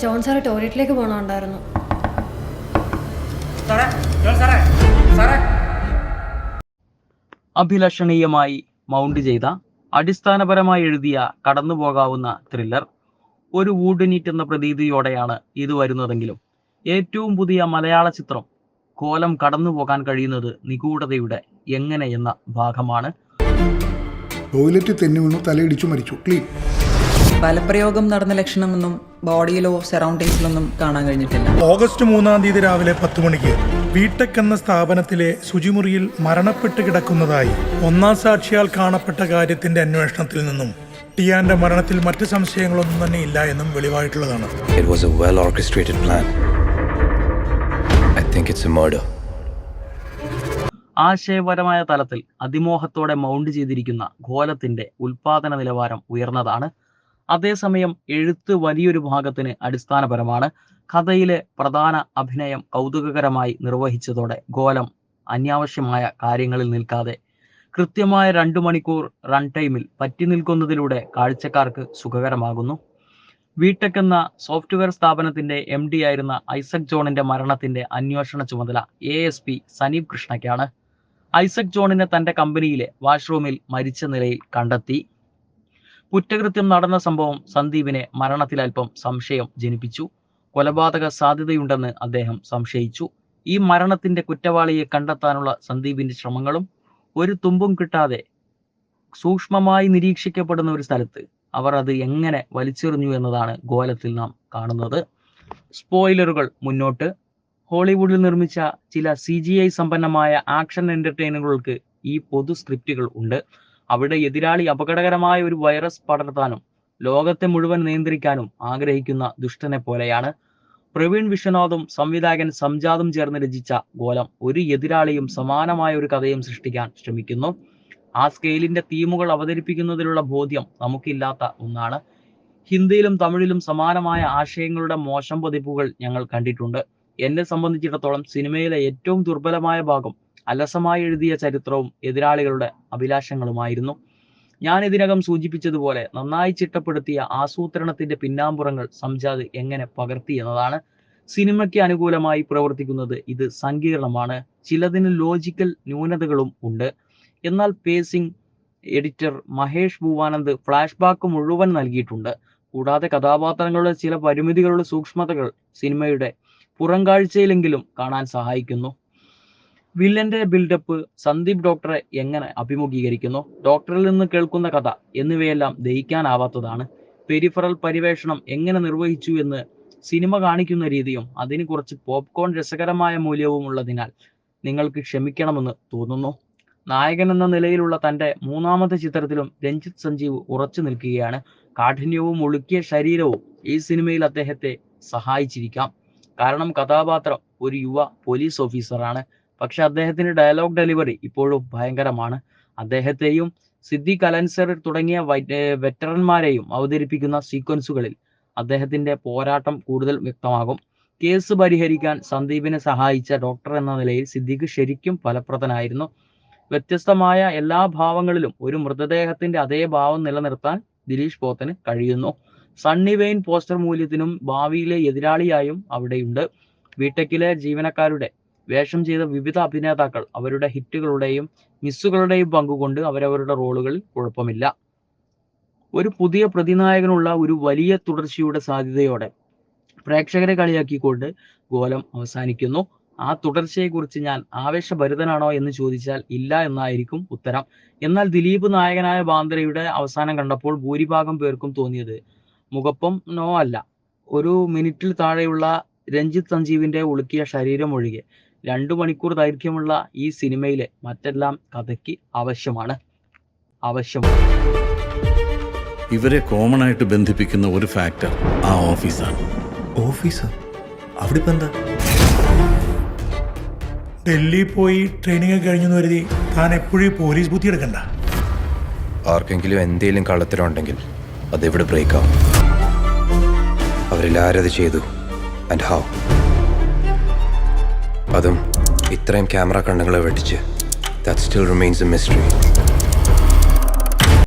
John sir ടോയ്ലറ്റിലേക്ക് പോകണമുണ്ടായിരുന്നു. അഭിലഷണീയമായി മൗണ്ട് ചെയ്ത, അടിസ്ഥാനപരമായി എഴുതിയ കടന്നുപോകാവുന്ന ത്രില്ലർ. ഒരു വൂഡ്നീറ്റ് എന്ന പ്രതീതിയോടെയാണ് ഇത് വരുന്നതെങ്കിലും ഏറ്റവും പുതിയ മലയാള ചിത്രം കോലം കടന്നുപോകാൻ കഴിയുന്നത് നിഗൂഢതയുടെ എങ്ങനെയെന്ന ഭാഗമാണ്. ടോയ്ലറ്റ് തെന്നി വീണു, തലയിടിച്ചു മരിച്ചു. ക്ലീൻ. ബലപ്രയോഗം നടന്ന ലക്ഷണമൊന്നും ബോഡിയിലോ സറൗണ്ടിങ്സിലൊന്നും കാണാൻ കഴിഞ്ഞിട്ടില്ല. ഓഗസ്റ്റ് 3 രാവിലെ 10 മണിക്ക് ബിടെക് എന്ന സ്ഥാപനത്തിലെ ശുചിമുറിയിൽ മരണപ്പെട്ട് കിടക്കുന്നതായി ഒന്നാം സാക്ഷിയാൽ കാണപ്പെട്ട കാര്യത്തിന്റെ അന്വേഷണത്തിൽ നിന്നും ടിയാന്റെ മരണത്തിൽ മറ്റ് സംശയങ്ങളൊന്നും തന്നെ ഇല്ല എന്നും വെളിവായിട്ടുള്ളതാണ്. It was a well orchestrated plan. I think it's a murder. ആശയപരമായ തലത്തിൽ അതിമോഹത്തോടെ മൗണ്ട് ചെയ്തിരിക്കുന്ന കോലത്തിന്റെ ഉൽപാദന നിലവാരം ഉയർന്നതാണ്. അതേസമയം എഴുത്ത് വലിയൊരു ഭാഗത്തിന് അടിസ്ഥാനപരമാണ്. കഥയിലെ പ്രധാന അഭിനയം കൗതുകകരമായി നിർവഹിച്ചതോടെ കോലം അനാവശ്യമായ കാര്യങ്ങളിൽ നിൽക്കാതെ കൃത്യമായ 2 മണിക്കൂർ റൺ ടൈമിൽ പറ്റി നിൽക്കുന്നതിലൂടെ കാഴ്ചക്കാർക്ക് സുഖകരമാകുന്നു. ബിടെക് എന്ന സോഫ്റ്റ്വെയർ സ്ഥാപനത്തിന്റെ MD ആയിരുന്ന ഐസക് ജോണിന്റെ മരണത്തിന്റെ അന്വേഷണ ചുമതല ASP സനീപ് കൃഷ്ണയ്ക്കാണ്. ഐസക് ജോണിനെ തന്റെ കമ്പനിയിലെ വാഷ്റൂമിൽ മരിച്ച നിലയിൽ കണ്ടെത്തി. കുറ്റകൃത്യം നടന്ന സംഭവം സന്ദീപിനെ മരണത്തിൽ അല്പം സംശയം ജനിപ്പിച്ചു. കൊലപാതക സാധ്യതയുണ്ടെന്ന് അദ്ദേഹം സംശയിച്ചു. ഈ മരണത്തിന്റെ കുറ്റവാളിയെ കണ്ടെത്താനുള്ള സന്ദീപിന്റെ ശ്രമങ്ങളും ഒരു തുമ്പും കിട്ടാതെ സൂക്ഷ്മമായി നിരീക്ഷിക്കപ്പെടുന്ന ഒരു സ്ഥലത്ത് അവർ അത് എങ്ങനെ വലിച്ചെറിഞ്ഞു എന്നതാണ് കോലത്തിൽ നാം കാണുന്നത്. സ്പോയിലറുകൾ മുന്നോട്ട്. ഹോളിവുഡിൽ നിർമ്മിച്ച ചില CGI സമ്പന്നമായ ആക്ഷൻ എന്റർടൈനറുകൾക്ക് ഈ പൊതു സ്ക്രിപ്റ്റുകൾ ഉണ്ട്. അവിടെ എതിരാളി അപകടകരമായ ഒരു വൈറസ് പടർത്താനും ലോകത്തെ മുഴുവൻ നിയന്ത്രിക്കാനും ആഗ്രഹിക്കുന്ന ദുഷ്ടനെ പോലെയാണ്. പ്രവീൺ വിശ്വനാഥും സംവിധായകൻ സംജാതും ചേർന്ന് രചിച്ച കോലം ഒരു എതിരാളിയും സമാനമായ ഒരു കഥയും സൃഷ്ടിക്കാൻ ശ്രമിക്കുന്നു. ആ സ്കെയിലിന്റെ തീമുകൾ അവതരിപ്പിക്കുന്നതിലുള്ള ബോധ്യം നമുക്കില്ലാത്ത ഒന്നാണ്. ഹിന്ദിയിലും തമിഴിലും സമാനമായ ആശയങ്ങളുടെ മോശം പതിപ്പുകൾ ഞങ്ങൾ കണ്ടിട്ടുണ്ട്. എന്നെ സംബന്ധിച്ചിടത്തോളം സിനിമയിലെ ഏറ്റവും ദുർബലമായ ഭാഗം അലസമായി എഴുതിയ ചരിത്രവും എതിരാളികളുടെ അഭിലാഷങ്ങളുമായിരുന്നു. ഞാൻ ഇതിനകം സൂചിപ്പിച്ചതുപോലെ നന്നായി ചിട്ടപ്പെടുത്തിയ ആസൂത്രണത്തിന്റെ പിന്നാമ്പുറങ്ങൾ സംജാത് എങ്ങനെ പകർത്തി എന്നതാണ്. സിനിമയ്ക്ക് അനുകൂലമായി പ്രവർത്തിക്കുന്നത് ഇത് സങ്കീർണമാണ്. ചിലതിന് ലോജിക്കൽ ന്യൂനതകളും ഉണ്ട്. എന്നാൽ pacing editor Mahesh Bhuvanand flashback മുഴുവൻ നൽകിയിട്ടുണ്ട്. കൂടാതെ കഥാപാത്രങ്ങളുടെ ചില പരിമിതികളുടെ സൂക്ഷ്മതകൾ സിനിമയുടെ പുറംകാഴ്ചയിലെങ്കിലും കാണാൻ സഹായിക്കുന്നു. വില്ലന്റെ ബിൽഡപ്പ്, സന്ദീപ് ഡോക്ടറെ എങ്ങനെ അഭിമുഖീകരിക്കുന്നു, ഡോക്ടറിൽ നിന്ന് കേൾക്കുന്ന കഥ എന്നിവയെല്ലാം ദഹിക്കാനാവാത്തതാണ്. പെരിഫറൽ പരിവേഷണം എങ്ങനെ നിർവഹിച്ചു എന്ന് സിനിമ കാണിക്കുന്ന രീതിയും അതിന് കുറച്ച് പോപ്കോൺ രസകരമായ മൂല്യവും ഉള്ളതിനാൽ നിങ്ങൾക്ക് ക്ഷമിക്കണമെന്ന് തോന്നുന്നു. നായകൻ എന്ന നിലയിലുള്ള തന്റെ 3ാമത്തെ ചിത്രത്തിലും രഞ്ജിത്ത് സഞ്ജീവ് ഉറച്ചു നിൽക്കുകയാണ്. കാഠിന്യവും ഒളുക്കിയ ശരീരവും ഈ സിനിമയിൽ അദ്ദേഹത്തെ സഹായിച്ചിരിക്കാം. കാരണം കഥാപാത്രം ഒരു യുവ പോലീസ് ഓഫീസറാണ്. പക്ഷെ അദ്ദേഹത്തിന്റെ ഡയലോഗ് ഡെലിവറി ഇപ്പോഴും ഭയങ്കരമാണ്. അദ്ദേഹത്തെയും സിദ്ദിഖ് അലൻസർ തുടങ്ങിയ വെറ്ററന്മാരെയും അവതരിപ്പിക്കുന്ന സീക്വൻസുകളിൽ അദ്ദേഹത്തിന്റെ പോരാട്ടം കൂടുതൽ വ്യക്തമാകും. കേസ് പരിഹരിക്കാൻ സന്ദീപിനെ സഹായിച്ച ഡോക്ടർ എന്ന നിലയിൽ സിദ്ദിഖ് ശരിക്കും ഫലപ്രദനായിരുന്നു. വ്യത്യസ്തമായ എല്ലാ ഭാവങ്ങളിലും ഒരു മൃതദേഹത്തിന്റെ അതേ ഭാവം നിലനിർത്താൻ ദിലീഷ് പോത്തന് കഴിയുന്നു. സണ്ണി വെയിൻ പോസ്റ്റർ മൂല്യത്തിനും ഭാവിയിലെ എതിരാളിയായും അവിടെയുണ്ട്. ബിടെക്കിലെ ജീവനക്കാരുടെ വേഷം ചെയ്ത വിവിധ അഭിനേതാക്കൾ അവരുടെ ഹിറ്റുകളുടെയും മിസ്സുകളുടെയും പങ്കുകൊണ്ട് അവരവരുടെ റോളുകളിൽ കുഴപ്പമില്ല. ഒരു പുതിയ പ്രതിനായകനുള്ള ഒരു വലിയ തുടർച്ചയുടെ സാധ്യതയോടെ പ്രേക്ഷകരെ കളിയാക്കിക്കൊണ്ട് കോലം അവസാനിക്കുന്നു. ആ തുടർച്ചയെക്കുറിച്ച് ഞാൻ ആവേശഭരിതനാണോ എന്ന് ചോദിച്ചാൽ ഇല്ല എന്നായിരിക്കും ഉത്തരം. എന്നാൽ ദിലീപ് നായകനായ ബാന്ദ്രയുടെ അവസാനം കണ്ടപ്പോൾ ഭൂരിഭാഗം പേർക്കും തോന്നിയത് മുഖപ്പം നോ അല്ല, 1 മിനിറ്റിൽ താഴെയുള്ള രഞ്ജിത്ത് സഞ്ജീവിന്റെ ഉളുക്കിയ ശരീരം ഒഴികെ 2 മണിക്കൂർ ദൈർഘ്യമുള്ള ഈ സിനിമയിലെ മറ്റെല്ലാം കഥയ്ക്ക് ആവശ്യമാണ്. ഇവരെ കോമൺ ആയിട്ട് ബന്ധിപ്പിക്കുന്ന ഒരു ഫാക്ടർ ആ ഓഫീസാണ്. ഓഫീസർ? അവിടെ ഇപ്പം എന്താ? ഡൽഹി പോയി ട്രെയിനിങ് കഴിഞ്ഞെന്ന് കരുതി താൻ എപ്പോഴും പോലീസ് ബുദ്ധി എടുക്കണ്ട. ആർക്കെങ്കിലും എന്തെങ്കിലും കള്ളത്തരം ഉണ്ടെങ്കിൽ അതെവിടെ ബ്രേക്ക് ആവും. അവരെല്ലാവരും ചെയ്തു. And how? അതും ഇത്രയും ക്യാമറ കണ്ണുകളെ വെട്ടിച്ച്. That still remains a mystery.